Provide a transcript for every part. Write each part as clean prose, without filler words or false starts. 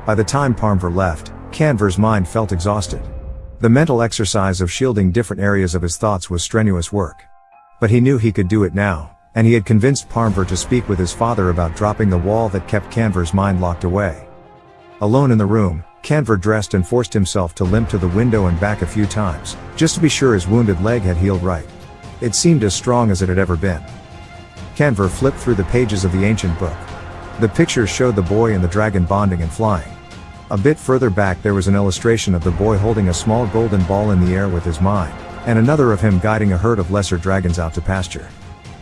By the time Parmvar left, Kanvar's mind felt exhausted. The mental exercise of shielding different areas of his thoughts was strenuous work. But he knew he could do it now, and he had convinced Parmvar to speak with his father about dropping the wall that kept Kanvar's mind locked away. Alone in the room, Kanvar dressed and forced himself to limp to the window and back a few times, just to be sure his wounded leg had healed right. It seemed as strong as it had ever been. Kanvar flipped through the pages of the ancient book. The pictures showed the boy and the dragon bonding and flying. A bit further back there was an illustration of the boy holding a small golden ball in the air with his mind, and another of him guiding a herd of lesser dragons out to pasture.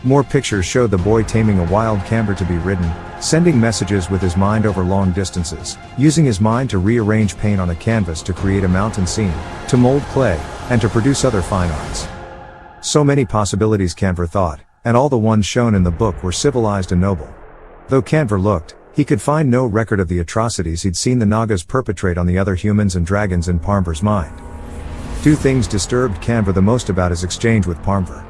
More pictures showed the boy taming a wild Kanvar to be ridden, sending messages with his mind over long distances, using his mind to rearrange paint on a canvas to create a mountain scene, to mold clay, and to produce other fine arts. So many possibilities, Kanvar thought, and all the ones shown in the book were civilized and noble. Though Kanvar looked, he could find no record of the atrocities he'd seen the Nagas perpetrate on the other humans and dragons in Parmvar's mind. Two things disturbed Kanvar the most about his exchange with Parmvar.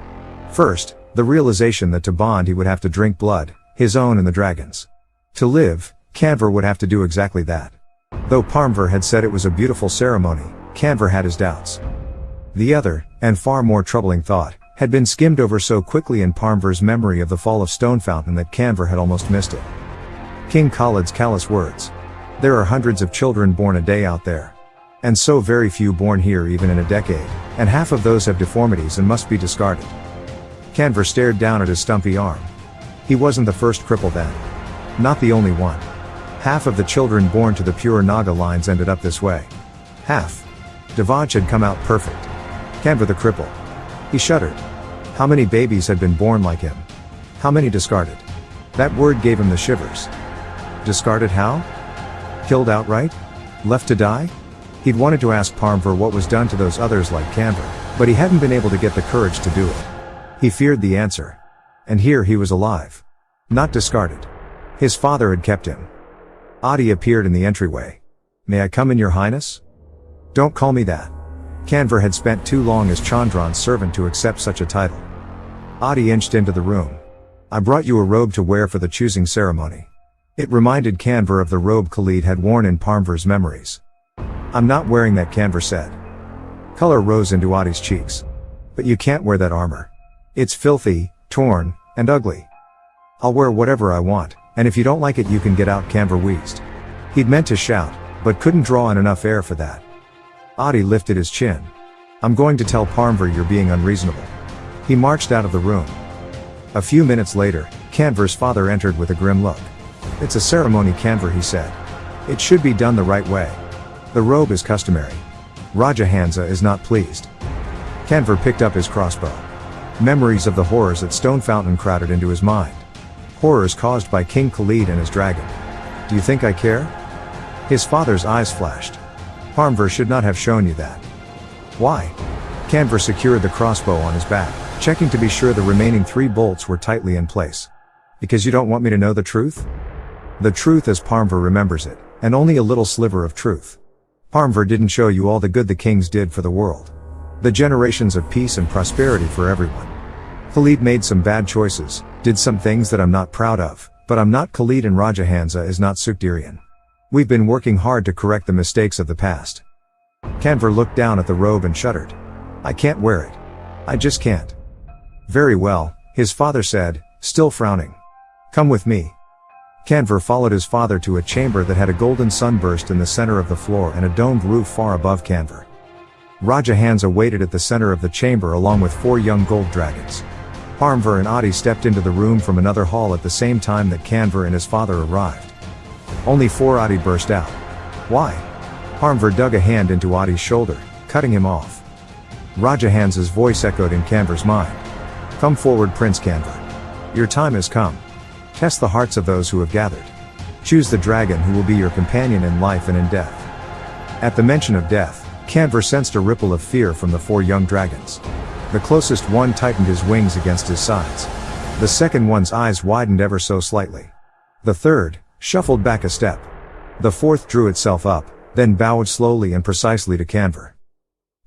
First, the realization that to bond he would have to drink blood, his own and the dragon's. To live, Kanvar would have to do exactly that. Though Parmvar had said it was a beautiful ceremony, Kanvar had his doubts. The other, and far more troubling thought, had been skimmed over so quickly in Parmvar's memory of the fall of Stone Fountain that Kanvar had almost missed it. King Khalid's callous words. There are hundreds of children born a day out there. And so very few born here even in a decade, and half of those have deformities and must be discarded. Kanvar stared down at his stumpy arm. He wasn't the first cripple then. Not the only one. Half of the children born to the pure Naga lines ended up this way. Half. Devaj had come out perfect. Kanvar the cripple. He shuddered. How many babies had been born like him? How many discarded? That word gave him the shivers. Discarded how? Killed outright? Left to die? He'd wanted to ask Parmvar what was done to those others like Kanvar, but he hadn't been able to get the courage to do it. He feared the answer. And here he was alive. Not discarded. His father had kept him. Adi appeared in the entryway. May I come in, Your Highness? Don't call me that. Kanvar had spent too long as Chandran's servant to accept such a title. Adi inched into the room. I brought you a robe to wear for the choosing ceremony. It reminded Kanvar of the robe Khalid had worn in Parmvar's memories. I'm not wearing that, Kanvar said. Color rose into Adi's cheeks. But you can't wear that armor. It's filthy, torn, and ugly. I'll wear whatever I want, and if you don't like it you can get out, Kanvar wheezed. He'd meant to shout, but couldn't draw in enough air for that. Adi lifted his chin. I'm going to tell Parmvar you're being unreasonable. He marched out of the room. A few minutes later, Kanvar's father entered with a grim look. It's a ceremony, Kanvar, he said. It should be done the right way. The robe is customary. Raja Hansa is not pleased. Kanvar picked up his crossbow. Memories of the horrors at Stone Fountain crowded into his mind. Horrors caused by King Khalid and his dragon. Do you think I care? His father's eyes flashed. Parmvar should not have shown you that. Why? Kanvar secured the crossbow on his back, checking to be sure the remaining 3 bolts were tightly in place. Because you don't want me to know the truth? The truth as Parmvar remembers it, and only a little sliver of truth. Parmvar didn't show you all the good the kings did for the world. The generations of peace and prosperity for everyone. Khalid made some bad choices, did some things that I'm not proud of, but I'm not Khalid and Raja Hansa is not Sukdirian. We've been working hard to correct the mistakes of the past. Kanvar looked down at the robe and shuddered. I can't wear it. I just can't. Very well, his father said, still frowning. Come with me. Kanvar followed his father to a chamber that had a golden sunburst in the center of the floor and a domed roof far above Kanvar. Raja Hansa waited at the center of the chamber along with 4 young gold dragons. Parmvar and Adi stepped into the room from another hall at the same time that Kanvar and his father arrived. Only 4 Adi burst out. Why? Parmvar dug a hand into Adi's shoulder, cutting him off. Raja Hansa's voice echoed in Kanvar's mind. Come forward, Prince Kanvar. Your time has come. Test the hearts of those who have gathered. Choose the dragon who will be your companion in life and in death. At the mention of death, Kanvar sensed a ripple of fear from the 4 young dragons. The closest one tightened his wings against his sides. The second one's eyes widened ever so slightly. The third shuffled back a step. The fourth drew itself up, then bowed slowly and precisely to Kanvar.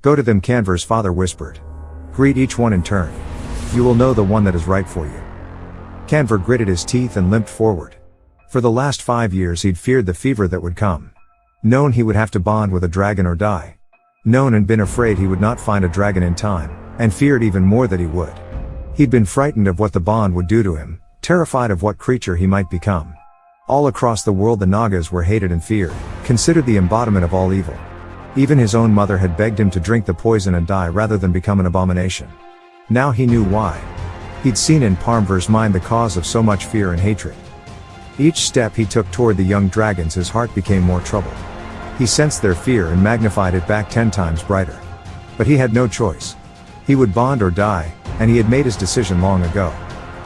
Go to them, Kanvar's father whispered. Greet each one in turn. You will know the one that is right for you. Kanvar gritted his teeth and limped forward. For the last 5 years he'd feared the fever that would come. Known he would have to bond with a dragon or die. Known and been afraid he would not find a dragon in time, and feared even more that he would. He'd been frightened of what the bond would do to him, terrified of what creature he might become. All across the world the Nagas were hated and feared, considered the embodiment of all evil. Even his own mother had begged him to drink the poison and die rather than become an abomination. Now he knew why. He'd seen in Parmvar's mind the cause of so much fear and hatred. Each step he took toward the young dragons his heart became more troubled. He sensed their fear and magnified it back 10 times brighter. But he had no choice. He would bond or die, and he had made his decision long ago.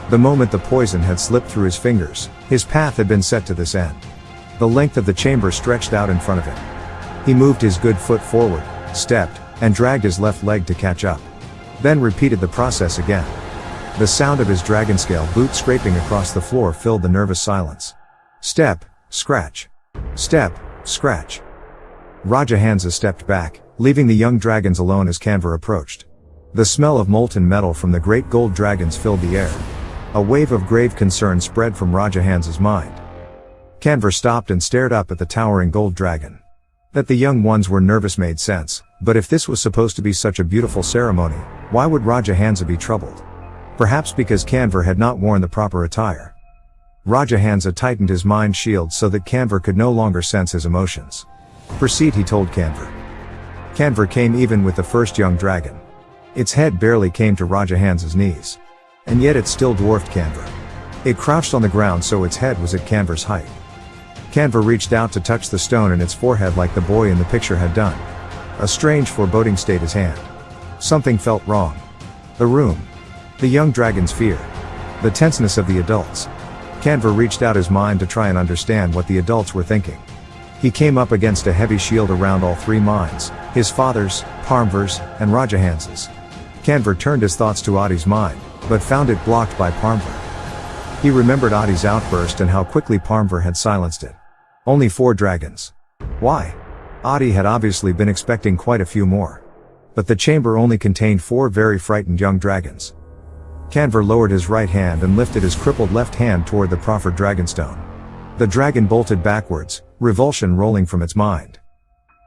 The moment the poison had slipped through his fingers, his path had been set to this end. The length of the chamber stretched out in front of him. He moved his good foot forward, stepped, and dragged his left leg to catch up. Then repeated the process again. The sound of his dragon-scale boot scraping across the floor filled the nervous silence. Step, scratch. Step, scratch. Raja Hansa stepped back, leaving the young dragons alone as Kanvar approached. The smell of molten metal from the great gold dragons filled the air. A wave of grave concern spread from Raja Hansa's mind. Kanvar stopped and stared up at the towering gold dragon. That the young ones were nervous made sense, but if this was supposed to be such a beautiful ceremony, why would Raja Hansa be troubled? Perhaps because Kanvar had not worn the proper attire. Raja Hansa tightened his mind shield so that Kanvar could no longer sense his emotions. Proceed, he told Kanvar. Kanvar came even with the first young dragon. Its head barely came to Raja Hansa's knees. And yet it still dwarfed Kanvar. It crouched on the ground so its head was at Kanvar's height. Kanvar reached out to touch the stone in its forehead like the boy in the picture had done. A strange foreboding stayed his hand. Something felt wrong. The room. The young dragon's fear. The tenseness of the adults. Kanvar reached out his mind to try and understand what the adults were thinking. He came up against a heavy shield around all three minds, his father's, Parmvar's, and Raja Hansa's. Kanvar turned his thoughts to Adi's mind, but found it blocked by Parmvar. He remembered Adi's outburst and how quickly Parmvar had silenced it. Only 4 dragons. Why? Adi had obviously been expecting quite a few more. But the chamber only contained 4 very frightened young dragons. Kanvar lowered his right hand and lifted his crippled left hand toward the proffered dragonstone. The dragon bolted backwards, revulsion rolling from its mind.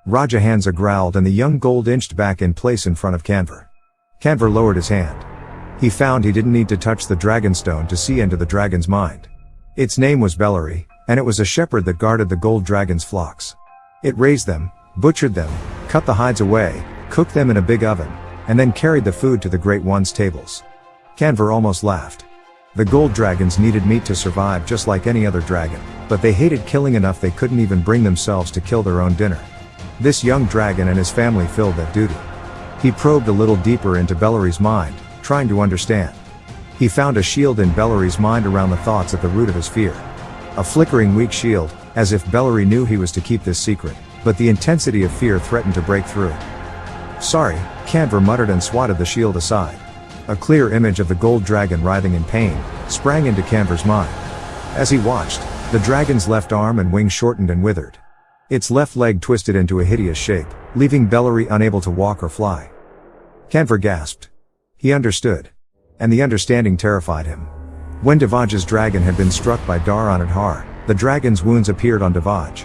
Raja Hansa growled and the young gold inched back in place in front of Kanvar. Kanvar lowered his hand. He found he didn't need to touch the dragonstone to see into the dragon's mind. Its name was Bellary, and it was a shepherd that guarded the gold dragon's flocks. It raised them, butchered them, cut the hides away, cooked them in a big oven, and then carried the food to the Great One's tables. Kanvar almost laughed. The gold dragons needed meat to survive just like any other dragon, but they hated killing enough they couldn't even bring themselves to kill their own dinner. This young dragon and his family filled that duty. He probed a little deeper into Bellary's mind, trying to understand. He found a shield in Bellary's mind around the thoughts at the root of his fear. A flickering weak shield, as if Bellary knew he was to keep this secret, but the intensity of fear threatened to break through. Sorry, Kanvar muttered and swatted the shield aside. A clear image of the gold dragon writhing in pain sprang into Kanvar's mind. As he watched, the dragon's left arm and wing shortened and withered. Its left leg twisted into a hideous shape, leaving Bellary unable to walk or fly. Kanvar gasped. He understood. And the understanding terrified him. When Devaj's dragon had been struck by Dar-Anadhar, the dragon's wounds appeared on Devaj.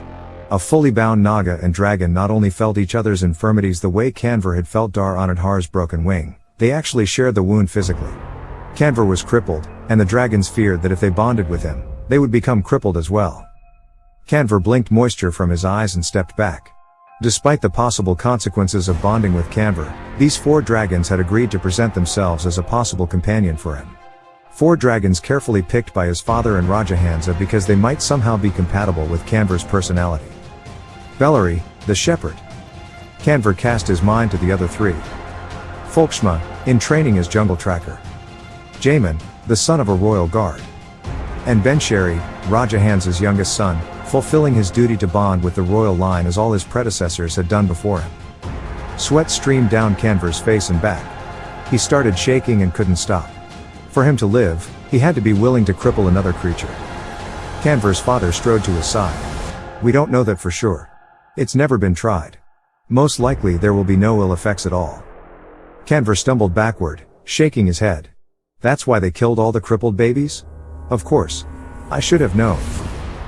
A fully bound Naga and dragon not only felt each other's infirmities the way Kanvar had felt Dar-Anadhar's broken wing, they actually shared the wound physically. Kanvar was crippled, and the dragons feared that if they bonded with him, they would become crippled as well. Kanvar blinked moisture from his eyes and stepped back. Despite the possible consequences of bonding with Kanvar, these 4 dragons had agreed to present themselves as a possible companion for him. 4 dragons carefully picked by his father and Raja Hansa because they might somehow be compatible with Kanvar's personality. Bellary, the shepherd. Kanvar cast his mind to the other 3. Folkshma, in training as jungle tracker. Jamin, the son of a royal guard. And Bensheri, Raja Hansa's youngest son, fulfilling his duty to bond with the royal line as all his predecessors had done before him. Sweat streamed down Kanvar's face and back. He started shaking and couldn't stop. For him to live, he had to be willing to cripple another creature. Kanvar's father strode to his side. We don't know that for sure. It's never been tried. Most likely there will be no ill effects at all. Kanvar stumbled backward, shaking his head. That's why they killed all the crippled babies? Of course. I should have known.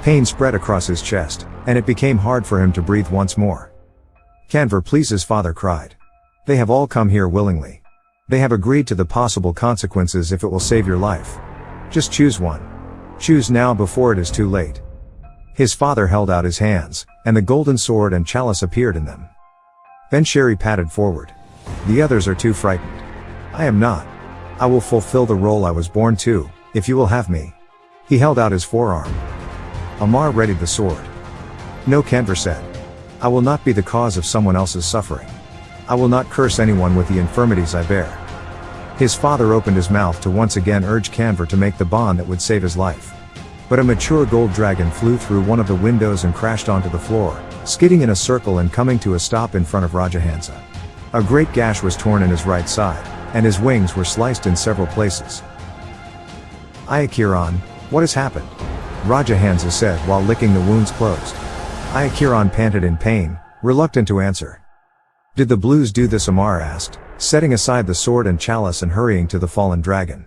Pain spread across his chest, and it became hard for him to breathe once more. Kanvar, please, his father cried. They have all come here willingly. They have agreed to the possible consequences if it will save your life. Just choose one. Choose now before it is too late. His father held out his hands, and the golden sword and chalice appeared in them. Then Sherry padded forward. The others are too frightened. I am not. I will fulfill the role I was born to, if you will have me. He held out his forearm. Amar readied the sword. No, Kanvar said. I will not be the cause of someone else's suffering. I will not curse anyone with the infirmities I bear. His father opened his mouth to once again urge Kanvar to make the bond that would save his life. But a mature gold dragon flew through one of the windows and crashed onto the floor, skidding in a circle and coming to a stop in front of Rajahansa. A great gash was torn in his right side, and his wings were sliced in several places. Ayakiran, what has happened? Rajahansa said while licking the wounds closed. Ayakiran panted in pain, reluctant to answer. Did the blues do this? Amar asked, setting aside the sword and chalice and hurrying to the fallen dragon.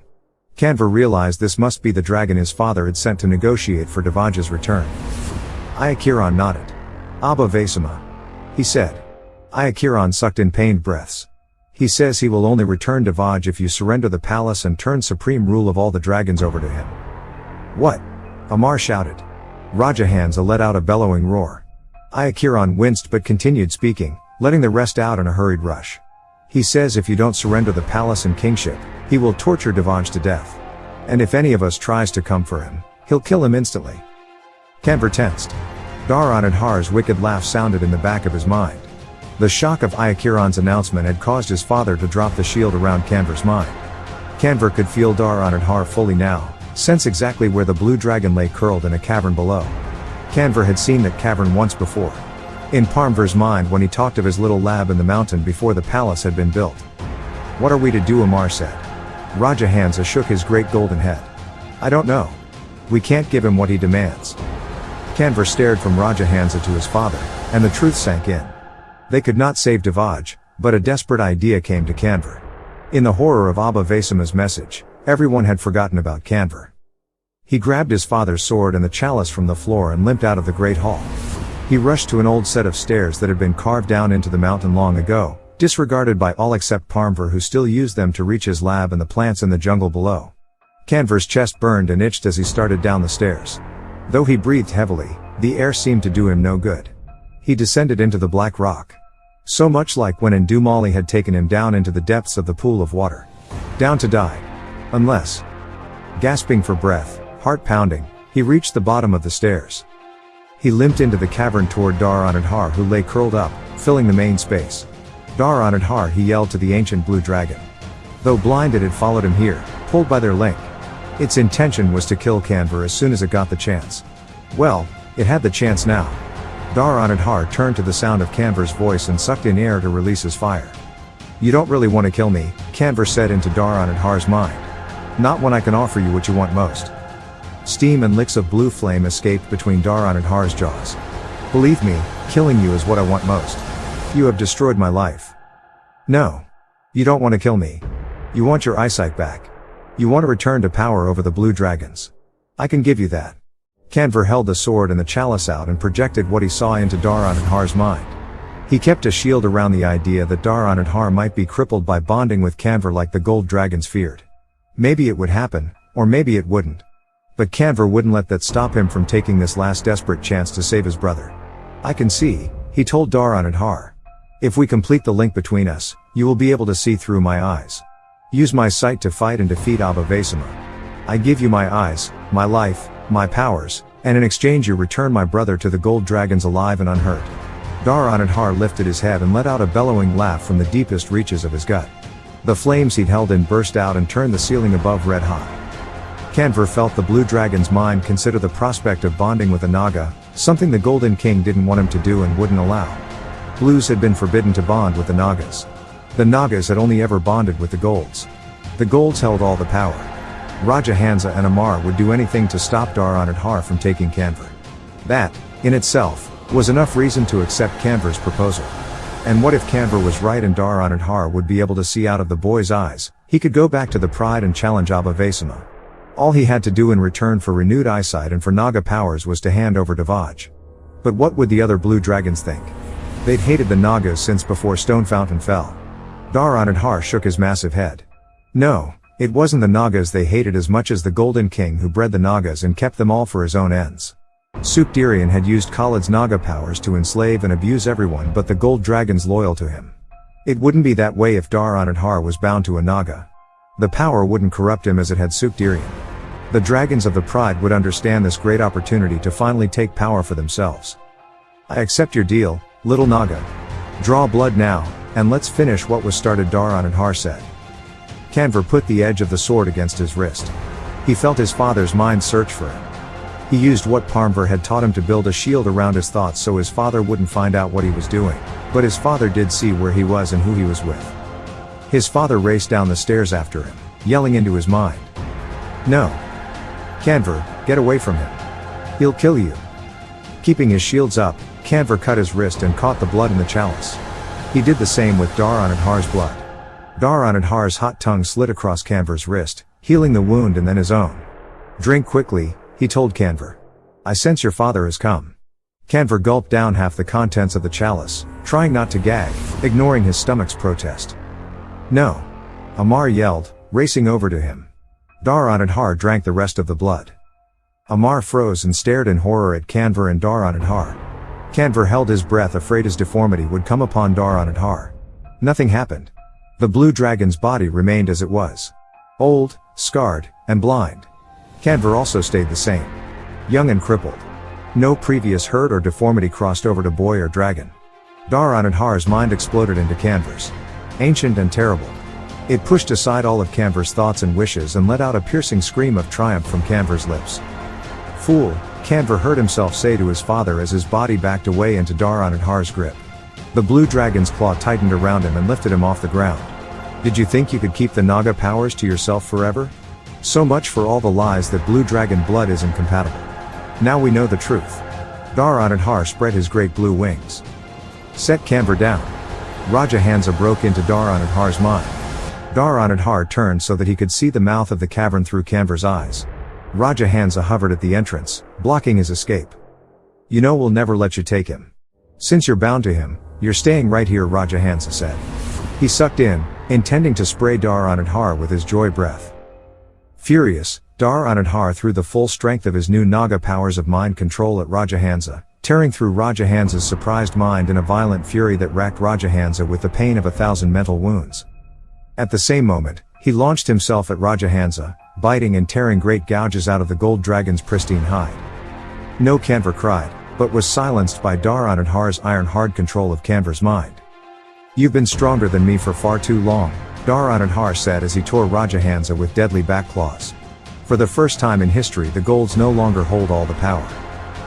Kanvar realized this must be the dragon his father had sent to negotiate for Devaj's return. Ayakiran nodded. Abba Vesama, he said. Ayakiran sucked in pained breaths. He says he will only return Devaj if you surrender the palace and turn supreme rule of all the dragons over to him. What? Amar shouted. Rajahansa let out a bellowing roar. Ayakiran winced but continued speaking, letting the rest out in a hurried rush. He says if you don't surrender the palace and kingship, he will torture Devaj to death. And if any of us tries to come for him, he'll kill him instantly. Kanvar tensed. Dar-Anadhar's wicked laugh sounded in the back of his mind. The shock of Ayakiran's announcement had caused his father to drop the shield around Kanvar's mind. Kanvar could feel Dar-Anadhar fully now, sense exactly where the blue dragon lay curled in a cavern below. Kanvar had seen that cavern once before. In Parmvar's mind when he talked of his little lab in the mountain before the palace had been built. What are we to do? Amar said. Rajahansa shook his great golden head. I don't know. We can't give him what he demands. Kanvar stared from Rajahansa to his father, and the truth sank in. They could not save Devaj, but a desperate idea came to Kanvar. In the horror of Abba Vesama's message, everyone had forgotten about Kanvar. He grabbed his father's sword and the chalice from the floor and limped out of the great hall. He rushed to an old set of stairs that had been carved down into the mountain long ago, disregarded by all except Parmvar, who still used them to reach his lab and the plants in the jungle below. Kanvar's chest burned and itched as he started down the stairs. Though he breathed heavily, the air seemed to do him no good. He descended into the black rock. So much like when Indumali had taken him down into the depths of the pool of water. Down to die. Unless. Gasping for breath, heart pounding, he reached the bottom of the stairs. He limped into the cavern toward Dar-Anadhar, who lay curled up, filling the main space. Dar-Anadhar, he yelled to the ancient blue dragon. Though blind, it had followed him here, pulled by their link. Its intention was to kill Kanvar as soon as it got the chance. Well, it had the chance now. Dar-Anadhar turned to the sound of Kanvar's voice and sucked in air to release his fire. You don't really want to kill me, Kanvar said into Dar-Anadhar's mind. Not when I can offer you what you want most. Steam and licks of blue flame escaped between Dar-Anadhar's jaws. Believe me, killing you is what I want most. You have destroyed my life. No. You don't want to kill me. You want your eyesight back. You want to return to power over the blue dragons. I can give you that. Kanvar held the sword and the chalice out and projected what he saw into Dar-Anadhar's mind. He kept a shield around the idea that Dar-Anadhar might be crippled by bonding with Kanvar like the gold dragons feared. Maybe it would happen, or maybe it wouldn't. But Kanvar wouldn't let that stop him from taking this last desperate chance to save his brother. I can see, he told Dar-Anadhar. If we complete the link between us, you will be able to see through my eyes. Use my sight to fight and defeat Abba Vesama. I give you my eyes, my life, my powers, and in exchange you return my brother to the gold dragons alive and unhurt. Dar-Anadhar lifted his head and let out a bellowing laugh from the deepest reaches of his gut. The flames he'd held in burst out and turned the ceiling above red hot. Kanvar felt the blue dragon's mind consider the prospect of bonding with a Naga, something the Golden King didn't want him to do and wouldn't allow. Blues had been forbidden to bond with the Nagas. The Nagas had only ever bonded with the Golds. The Golds held all the power. Rajahansa and Amar would do anything to stop Dar-Anadhar from taking Kanvar. That, in itself, was enough reason to accept Kanvar's proposal. And what if Kanvar was right and Dar-Anadhar would be able to see out of the boy's eyes? He could go back to the pride and challenge Abba Vesama. All he had to do in return for renewed eyesight and for Naga powers was to hand over Devaj. But what would the other blue dragons think? They'd hated the Nagas since before Stone Fountain fell. Dar-Anadhar shook his massive head. No, it wasn't the Nagas they hated as much as the Golden King who bred the Nagas and kept them all for his own ends. Supdirian had used Khaled's Naga powers to enslave and abuse everyone but the gold dragons loyal to him. It wouldn't be that way if Dar-Anadhar was bound to a Naga. The power wouldn't corrupt him as it had Supdirian. The dragons of the Pride would understand this great opportunity to finally take power for themselves. I accept your deal, little Naga. Draw blood now, and let's finish what was started, Dar-Anadhar said. Kanvar put the edge of the sword against his wrist. He felt his father's mind search for him. He used what Parmvar had taught him to build a shield around his thoughts so his father wouldn't find out what he was doing, but his father did see where he was and who he was with. His father raced down the stairs after him, yelling into his mind. No. Kanvar, get away from him. He'll kill you. Keeping his shields up, Kanvar cut his wrist and caught the blood in the chalice. He did the same with Dar-Anadhar's blood. Dar-Anadhar's hot tongue slid across Kanvar's wrist, healing the wound and then his own. Drink quickly, he told Kanvar. I sense your father has come. Kanvar gulped down half the contents of the chalice, trying not to gag, ignoring his stomach's protest. No. Amar yelled, racing over to him. Dar-Anadhar drank the rest of the blood. Amar froze and stared in horror at Kanvar and Dar-Anadhar. Kanvar held his breath, afraid his deformity would come upon Dar-Anadhar. Nothing happened. The blue dragon's body remained as it was. Old, scarred, and blind. Kanvar also stayed the same. Young and crippled. No previous hurt or deformity crossed over to boy or dragon. Dar-Anadhar's mind exploded into Kanvar's. Ancient and terrible. It pushed aside all of Kanvar's thoughts and wishes and let out a piercing scream of triumph from Kanvar's lips. Fool, Kanvar heard himself say to his father as his body backed away into Dar-Anadhar's grip. The blue dragon's claw tightened around him and lifted him off the ground. Did you think you could keep the Naga powers to yourself forever? So much for all the lies that blue dragon blood is incompatible. Now we know the truth. Dar-Anadhar spread his great blue wings. Set Kanvar down. Raja Hansa broke into Dar-Anadhar's mind. Dar-Anadhar turned so that he could see the mouth of the cavern through Kanvar's eyes. Raja Hansa hovered at the entrance, blocking his escape. You know we'll never let you take him. Since you're bound to him, you're staying right here, Raja Hansa said. He sucked in, intending to spray Dar-Anadhar with his joy breath. Furious, Dar-Anadhar threw the full strength of his new Naga powers of mind control at Raja Hansa, tearing through Raja Hansa's surprised mind in a violent fury that racked Raja Hansa with the pain of 1,000 mental wounds. At the same moment, he launched himself at Raja Hansa, biting and tearing great gouges out of the gold dragon's pristine hide. No, Kanvar cried, but was silenced by Dar-Anadhar's iron-hard control of Kanvar's mind. You've been stronger than me for far too long, Dar-Anadhar said as he tore Raja Hansa with deadly back claws. For the first time in history, the golds no longer hold all the power.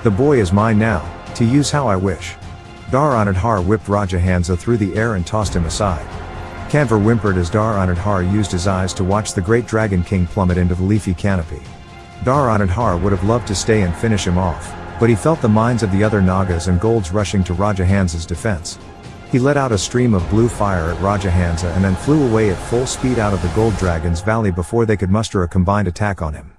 The boy is mine now, to use how I wish. Dar-Anadhar whipped Raja Hansa through the air and tossed him aside. Kanvar whimpered as Dar-Anadhar used his eyes to watch the great Dragon King plummet into the leafy canopy. Dar-Anadhar would have loved to stay and finish him off, but he felt the minds of the other Nagas and golds rushing to Raja Hansa's defense. He let out a stream of blue fire at Raja Hansa and then flew away at full speed out of the gold dragon's valley before they could muster a combined attack on him.